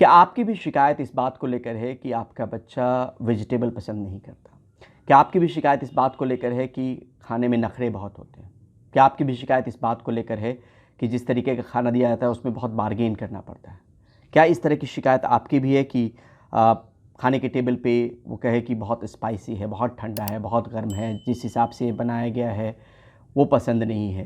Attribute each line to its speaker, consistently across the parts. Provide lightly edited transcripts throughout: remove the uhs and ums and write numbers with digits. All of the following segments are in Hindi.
Speaker 1: क्या आपकी भी शिकायत इस बात को लेकर है कि आपका बच्चा वेजिटेबल पसंद नहीं करता? क्या आपकी भी शिकायत इस बात को लेकर है कि खाने में नखरे बहुत होते हैं? क्या आपकी भी शिकायत इस बात को लेकर है कि जिस तरीके का खाना दिया जाता है उसमें बहुत बार्गेन करना पड़ता है? क्या इस तरह की शिकायत आपकी भी है कि खाने के टेबल पे वो कहे कि बहुत स्पाइसी है, बहुत ठंडा है, बहुत गर्म है, जिस हिसाब से ये बनाया गया है वो पसंद नहीं है?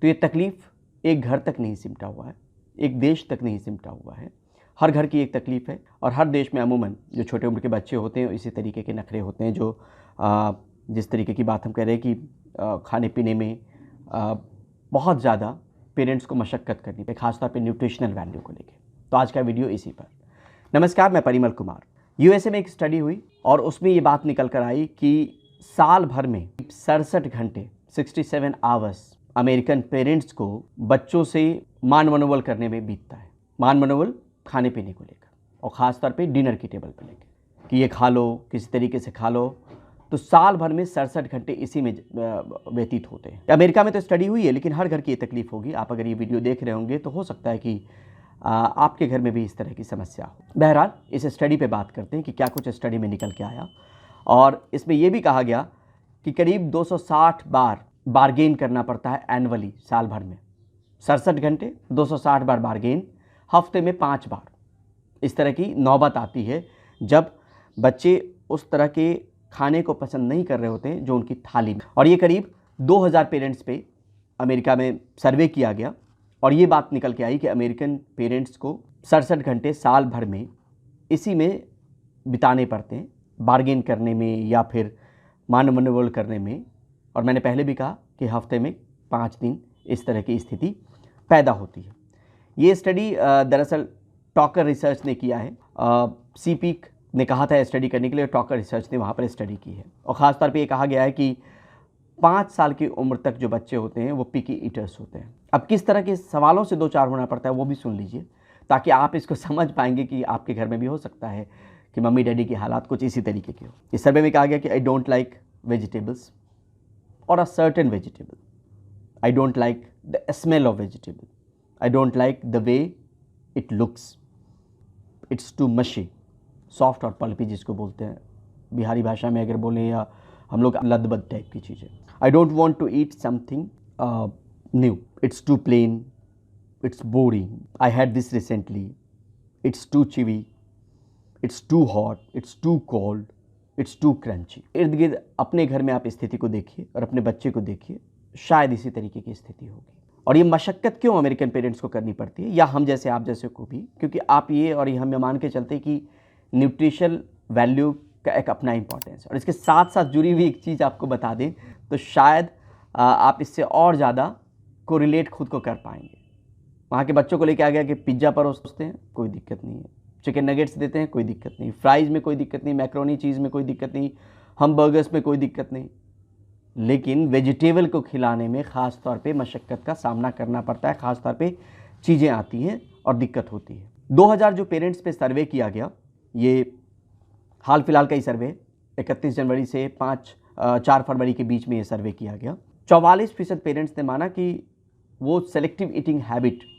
Speaker 1: तो ये तकलीफ़ एक घर तक नहीं सिमटा हुआ है, एक देश तक नहीं सिमटा हुआ है। हर घर की एक तकलीफ़ है और हर देश में अमूमन जो छोटे उम्र के बच्चे होते हैं इसी तरीके के नखरे होते हैं जो जिस तरीके की बात हम कह रहे हैं कि खाने पीने में बहुत ज़्यादा पेरेंट्स को मशक्क़त करनी पड़े, ख़ासतौर पे न्यूट्रिशनल वैल्यू को लेके। तो आज का वीडियो इसी पर। नमस्कार, मैं परिमल कुमार। यूएसए में एक स्टडी हुई और उसमें ये बात निकल कर आई कि साल भर में 67 घंटे 67 आवर्स अमेरिकन पेरेंट्स को बच्चों से मान मनोबल करने में बीतता है। मान मनोबल खाने पीने को लेकर और ख़ास तौर पे डिनर की टेबल पर लेकर कि ये खा लो, किसी तरीके से खा लो। तो साल भर में 67 घंटे इसी में व्यतीत होते हैं। अमेरिका में तो स्टडी हुई है, लेकिन हर घर की ये तकलीफ़ होगी। आप अगर ये वीडियो देख रहे होंगे तो हो सकता है कि आपके घर में भी इस तरह की समस्या हो। बहरहाल इस स्टडी पे बात करते हैं कि क्या कुछ स्टडी में निकल के आया। और इसमें यह भी कहा गया कि करीब 260 बार बार्गेन करना पड़ता है एनुअली, साल भर में 67 घंटे 260 बार बार्गेन, हफ्ते में 5 बार। इस तरह की नौबत आती है जब बच्चे उस तरह के खाने को पसंद नहीं कर रहे होते हैं जो उनकी थाली में। और ये करीब 2000 पेरेंट्स पे अमेरिका में सर्वे किया गया और ये बात निकल के आई कि अमेरिकन पेरेंट्स को 67 घंटे साल भर में इसी में बिताने पड़ते हैं, बार्गेन करने में या फिर मान मनोबल करने में। और मैंने पहले भी कहा कि हफ्ते में 5 दिन इस तरह की स्थिति पैदा होती है। ये स्टडी दरअसल टॉकर रिसर्च ने किया है। सीपीक ने कहा था स्टडी करने के लिए, टॉकर रिसर्च ने वहाँ पर स्टडी की है। और ख़ास तौर पे ये कहा गया है कि 5 साल की उम्र तक जो बच्चे होते हैं वो पिकी ईटर्स होते हैं। अब किस तरह के सवालों से दो चार होना पड़ता है वो भी सुन लीजिए, ताकि आप इसको समझ पाएंगे कि आपके घर में भी हो सकता है कि मम्मी डैडी की हालात कुछ इसी तरीके की हो। इस सर्वे में कहा गया कि I don't like vegetables or a certain vegetable. I don't like the smell of vegetable. I don't like the way it looks. It's too mushy. Soft और pulpy जिसको बोलते हैं बिहारी भाषा में अगर बोलें, या हम लोग लदबद टाइप की चीज़ें। I don't want to eat something new. It's too plain. It's boring. I had this recently. It's too chewy. It's too hot. It's too cold. It's too crunchy. इर्द गिर्द अपने घर में आप स्थिति को देखिए और अपने बच्चे को देखिए, शायद इसी तरीके की स्थिति होगी। और ये मशक्क़त क्यों अमेरिकन पेरेंट्स को करनी पड़ती है, या हम जैसे आप जैसे को भी? क्योंकि आप ये और ये हम मान के चलते कि न्यूट्रिशनल वैल्यू का एक अपना इंपॉर्टेंस। और इसके साथ साथ जुड़ी हुई एक चीज़ आपको बता दें तो शायद आप इससे और ज़्यादा कोरिलेट खुद को कर पाएंगे। वहाँ के बच्चों को लेके आ गया कि पिज्ज़ा परोसते हैं, कोई दिक्कत नहीं है। चिकन नगेट्स देते हैं, कोई दिक्कत नहीं। फ्राइज़ में कोई दिक्कत नहीं, मैक्रोनी चीज़ में कोई दिक्कत नहीं, हम बर्गर्स में कोई दिक्कत नहीं। लेकिन वेजिटेबल को खिलाने में ख़ास तौर पे मशक्क़त का सामना करना पड़ता है, ख़ास तौर पे चीज़ें आती हैं और दिक्कत होती है। 2000 जो पेरेंट्स पे सर्वे किया गया, ये हाल फिलहाल का ही सर्वे, 31 जनवरी से 4 फरवरी के बीच में ये सर्वे किया गया। 44% पेरेंट्स ने माना कि वो सेलेक्टिव ईटिंग हैबिट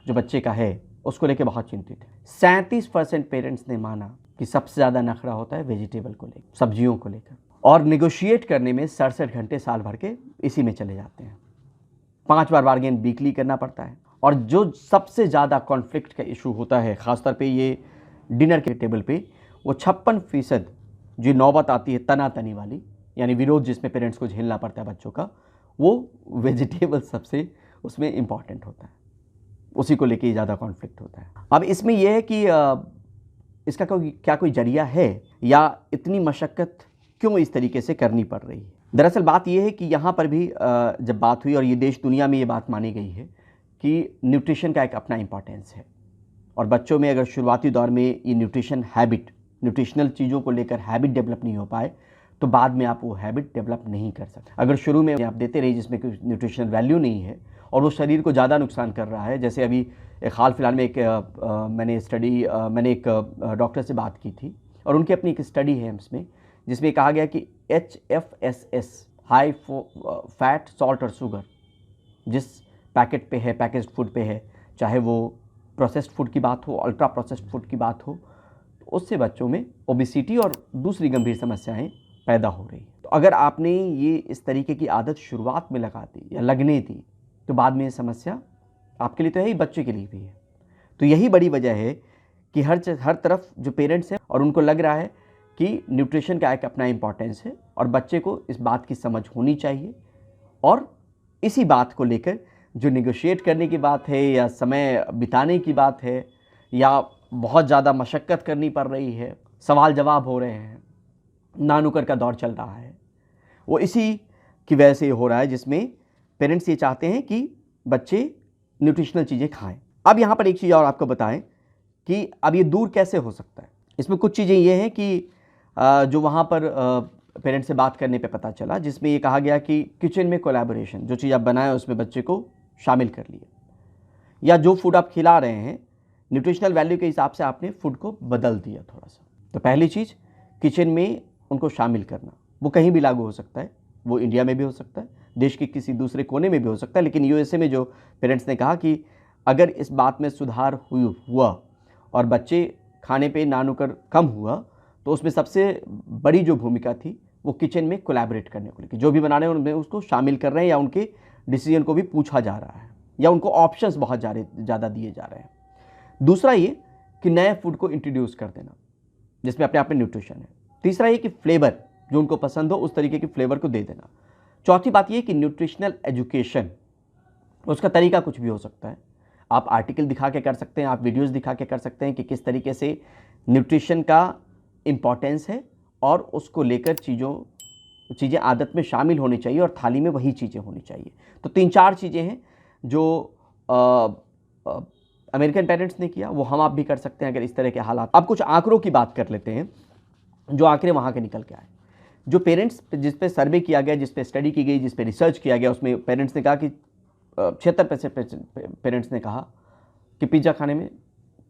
Speaker 1: जो बच्चे का है उसको लेके बहुत चिंतित है। 37% पेरेंट्स ने माना कि सबसे ज़्यादा नखरा होता है वेजिटेबल को लेकर, सब्जियों को लेकर। और नेगोशिएट करने में 67 घंटे साल भर के इसी में चले जाते हैं। 5 बार बार्गेन वीकली करना पड़ता है। और जो सबसे ज़्यादा कॉन्फ्लिक्ट का इशू होता है ख़ासतौर पे ये डिनर के टेबल पे, वो 56% जो नौबत आती है तनातनी वाली, यानी विरोध जिसमें पेरेंट्स को झेलना पड़ता है बच्चों का, वो वेजिटेबल सबसे उसमें इम्पॉर्टेंट होता है, उसी को लेके ज़्यादा कॉन्फ्लिक्ट होता है। अब इसमें यह है कि इसका क्या कोई जरिया है, या इतनी मशक्क़त क्यों इस तरीके से करनी पड़ रही है? दरअसल बात यह है कि यहाँ पर भी जब बात हुई, और ये देश दुनिया में ये बात मानी गई है कि न्यूट्रिशन का एक अपना इम्पॉर्टेंस है। और बच्चों में अगर शुरुआती दौर में ये न्यूट्रिशन हैबिट, न्यूट्रिशनल चीज़ों को लेकर हैबिट डेवलप नहीं हो पाए तो बाद में आप वो हैबिट डेवलप नहीं कर सकते। अगर शुरू में आप देते रहिए जिसमें कोई न्यूट्रिशनल वैल्यू नहीं है और वो शरीर को ज़्यादा नुकसान कर रहा है, जैसे अभी एक हाल फिलहाल में मैंने एक डॉक्टर से बात की थी और उनकी अपनी एक स्टडी है इसमें, जिसमें कहा गया कि HFSS हाई फैट सॉल्ट और शुगर जिस पैकेट पे है, पैकेज्ड फूड पे है, चाहे वो प्रोसेस्ड फूड की बात हो, अल्ट्रा प्रोसेस्ड फूड की बात हो, तो उससे बच्चों में ओबेसिटी और दूसरी गंभीर समस्याएं पैदा हो रही हैं। तो अगर आपने ये इस तरीके की आदत शुरुआत में लगा दी या लगने दी, तो बाद में ये समस्या आपके लिए तो है ही, बच्चे के लिए भी है। तो यही बड़ी वजह है कि हर तरफ जो पेरेंट्स हैं और उनको लग रहा है कि न्यूट्रिशन का एक अपना इम्पॉर्टेंस है और बच्चे को इस बात की समझ होनी चाहिए, और इसी बात को लेकर जो निगोशिएट करने की बात है या समय बिताने की बात है या बहुत ज़्यादा मशक्क़त करनी पड़ रही है, सवाल जवाब हो रहे हैं, नानुकर का दौर चल रहा है, वो इसी की वजह से हो रहा है, जिसमें पेरेंट्स ये चाहते हैं कि बच्चे न्यूट्रिशनल चीज़ें खाएं। अब यहाँ पर एक चीज़ और आपको बताएं कि अब ये दूर कैसे हो सकता है। इसमें कुछ चीज़ें ये हैं कि जो वहाँ पर पेरेंट्स से बात करने पे पता चला, जिसमें ये कहा गया कि किचन में कोलैबोरेशन, जो चीज़ आप बनाएं उसमें बच्चे को शामिल कर लिए, या जो फूड आप खिला रहे हैं न्यूट्रिशनल वैल्यू के हिसाब से आपने फूड को बदल दिया थोड़ा सा। तो पहली चीज़, किचन में उनको शामिल करना। वो कहीं भी लागू हो सकता है, वो इंडिया में भी हो सकता है, देश के किसी दूसरे कोने में भी हो सकता है, लेकिन यूएसए में जो पेरेंट्स ने कहा कि अगर इस बात में सुधार हुआ और बच्चे खाने पे नानुकर कम हुआ, तो उसमें सबसे बड़ी जो भूमिका थी वो किचन में कोलैबोरेट करने को लेकर, जो भी बना रहे हैं उनमें उसको शामिल कर रहे हैं, या उनके डिसीजन को भी पूछा जा रहा है, या उनको ऑप्शंस बहुत ज़्यादा दिए जा रहे हैं। दूसरा ये कि नए फूड को इंट्रोड्यूस कर देना जिसमें अपने आप में न्यूट्रिशन है। तीसरा ये कि फ्लेवर जो उनको पसंद हो उस तरीके की फ्लेवर को दे देना। चौथी बात ये कि न्यूट्रिशनल एजुकेशन, उसका तरीका कुछ भी हो सकता है। आप आर्टिकल दिखा के कर सकते हैं, आप वीडियोस दिखा के कर सकते हैं कि किस तरीके से न्यूट्रिशन का इम्पॉर्टेंस है और उसको लेकर चीज़ें आदत में शामिल होनी चाहिए और थाली में वही चीज़ें होनी चाहिए। तो 3-4 चीज़ें हैं जो अमेरिकन पेरेंट्स ने किया, वो हम आप भी कर सकते हैं अगर इस तरह के हालात। अब कुछ आंकड़ों की बात कर लेते हैं, जो आंकड़े वहाँ के निकल के आए। जो पेरेंट्स जिस पे सर्वे किया गया, जिस पे स्टडी की गई, जिस पे रिसर्च किया गया, उसमें पेरेंट्स ने कहा कि 76% पेरेंट्स ने कहा कि पिज़्ज़ा खाने में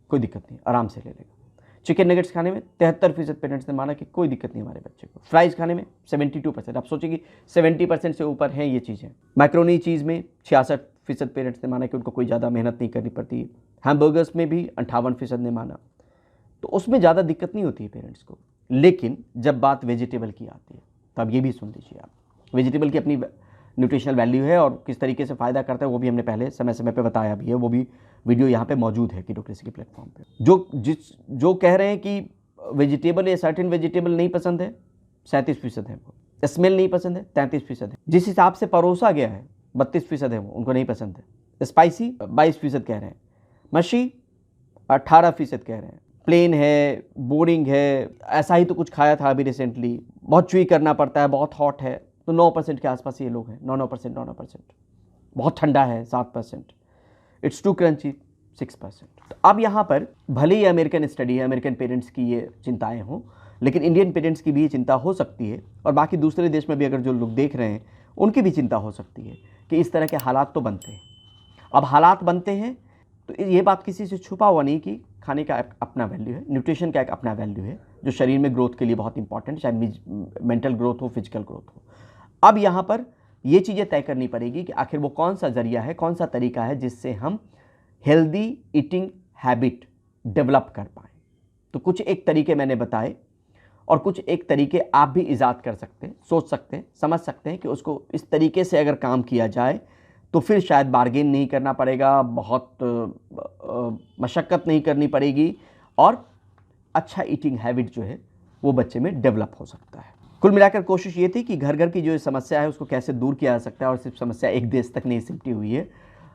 Speaker 1: कोई दिक्कत नहीं, आराम से ले लेगा। चिकन नगेट्स खाने में 73% पेरेंट्स ने माना कि कोई दिक्कत नहीं हमारे बच्चे को। फ्राइज़ खाने में 72%, आप सोचिए कि 70% से ऊपर हैं ये चीज़ें। मैक्रोनी चीज़ में 66% पेरेंट्स ने माना कि उनको कोई ज़्यादा मेहनत नहीं करनी पड़ती। हैमबर्गर्स में भी 58% ने माना, तो उसमें ज़्यादा दिक्कत नहीं होती है पेरेंट्स को। लेकिन जब बात वेजिटेबल की आती है, तो अब ये भी सुन लीजिए आप, वेजिटेबल की अपनी न्यूट्रिशनल वैल्यू है और किस तरीके से फ़ायदा करता है वो भी हमने पहले समय पे बताया भी है, वो भी वीडियो यहाँ पे मौजूद है कीटोक्रेसी के प्लेटफॉर्म पे। जो कह रहे हैं कि वेजिटेबल या सर्टेन वेजिटेबल नहीं पसंद है, 37% है वो। स्मेल नहीं पसंद है, 33% है। जिस हिसाब से परोसा गया है 32% है वो, उनको नहीं पसंद है। स्पाइसी 22% कह रहे हैं, मशी 18% कह रहे हैं, प्लेन है, बोरिंग है, ऐसा ही तो कुछ खाया था अभी रिसेंटली, बहुत च्यूई करना पड़ता है, बहुत हॉट है, तो 9% के आसपास ये लोग हैं। 9%। बहुत ठंडा है 7%, इट्स टू क्रंची 6%। तो अब यहाँ पर भले ही अमेरिकन स्टडी है, अमेरिकन पेरेंट्स की ये चिंताएं हों, लेकिन इंडियन पेरेंट्स की भी ये चिंता हो सकती है, और बाकी दूसरे देश में भी अगर जो लोग देख रहे हैं उनकी भी चिंता हो सकती है कि इस तरह के हालात तो बनते हैं। अब हालात बनते हैं तो ये बात किसी से छुपा हुआ नहीं कि खाने का अपना वैल्यू है, न्यूट्रिशन का एक अपना वैल्यू है जो शरीर में ग्रोथ के लिए बहुत इंपॉर्टेंट है, चाहे मेंटल ग्रोथ हो, फिजिकल ग्रोथ हो। अब यहाँ पर ये चीज़ें तय करनी पड़ेगी कि आखिर वो कौन सा ज़रिया है, कौन सा तरीका है जिससे हम हेल्दी ईटिंग हैबिट डेवलप कर पाएँ। तो कुछ एक तरीके मैंने बताए और कुछ एक तरीके आप भी ईजाद कर सकते हैं, सोच सकते हैं, समझ सकते हैं कि उसको इस तरीके से अगर काम किया जाए तो फिर शायद बार्गेन नहीं करना पड़ेगा, बहुत मशक्क़त नहीं करनी पड़ेगी और अच्छा ईटिंग हैबिट जो है वो बच्चे में डेवलप हो सकता है। कुल मिलाकर कोशिश ये थी कि घर घर की जो समस्या है उसको कैसे दूर किया जा सकता है, और सिर्फ समस्या एक देश तक नहीं सिमटी हुई है,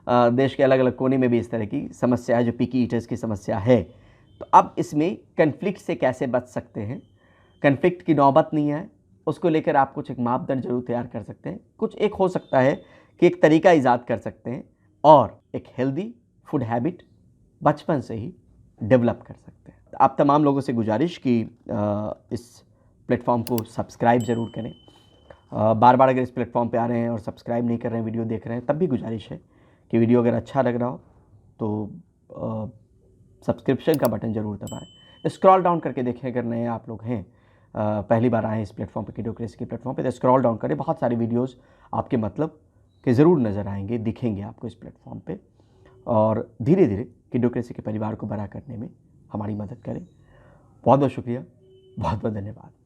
Speaker 1: देश के अलग अलग कोने में भी इस तरह की समस्या है जो पिकी ईटर्स की समस्या है। तो अब इसमें कन्फ्लिक्ट से कैसे बच सकते हैं, कन्फ्लिक्ट की नौबत नहीं है, उसको लेकर आप कुछ एक मापदंड जरूर तैयार कर सकते हैं। कुछ एक हो सकता है कि एक तरीका ईजाद कर सकते हैं और एक हेल्दी फूड हैबिट बचपन से ही डेवलप कर सकते हैं। आप तमाम लोगों से गुजारिश कि इस प्लेटफॉर्म को सब्सक्राइब ज़रूर करें। बार बार अगर इस प्लेटफॉर्म पे आ रहे हैं और सब्सक्राइब नहीं कर रहे हैं, वीडियो देख रहे हैं, तब भी गुजारिश है कि वीडियो अगर अच्छा लग रहा हो तो सब्सक्रिप्शन का बटन ज़रूर दबाएं। स्क्रॉल डाउन करके देखें, अगर नए आप लोग हैं, पहली बार आए इस प्लेटफॉर्म पे, कीटोक्रेसी के प्लेटफॉर्म पे, तो स्क्रॉल डाउन करें, बहुत सारी वीडियोज़ आपके मतलब के ज़रूर नज़र आएंगे, दिखेंगे आपको इस प्लेटफॉर्म पे। और धीरे धीरे किडोक्रेसी के परिवार को बड़ा करने में हमारी मदद करें। बहुत बहुत शुक्रिया, बहुत बहुत धन्यवाद।